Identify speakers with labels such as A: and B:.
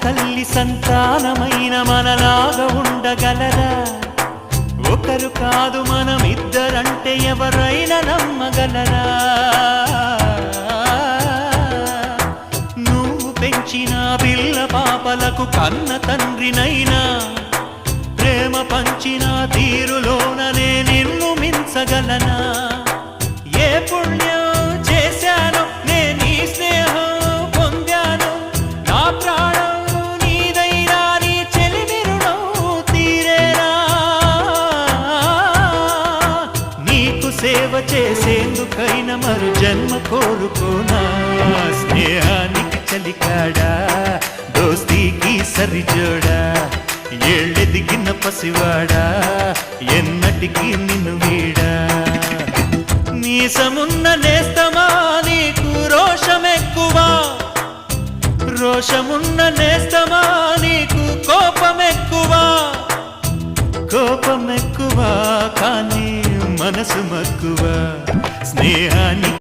A: తల్లి సంతానమైన మనలాగా ఉండగలరా? ఒకరు కాదు మనమిద్దరంటే ఎవరైనా నమ్మగలరా? నువ్వు పెంచిన పిల్ల పాపలకు కన్న తండ్రినైనా ప్రేమ పంచిన తీరులోననే నిన్ను మించగలనా? ఏ పుణ్యం చేశాను నేను ఈ స్నేహం పొందాను, నా ప్రాణం నీదైనా నీ చెలిమి రుణం తీరేనా? నీకు సేవ చేసేందుకైనా మరు జన్మ కోరుకోనా? స్నేహానికి చలికాడా, దోస్తీకి సరిజోడా, ఏళ్ళెదిగిన పసివాడా ఎన్నటికీ నిన్ను వీడా? మీసమున్న నేస్తమా నీకు రోషమెక్కువా, రోషమున్న నేస్తమా నీకు కోపమెక్కువా? కోపమెక్కువా కానీ మనసు మక్కువ. స్నేహాన్ని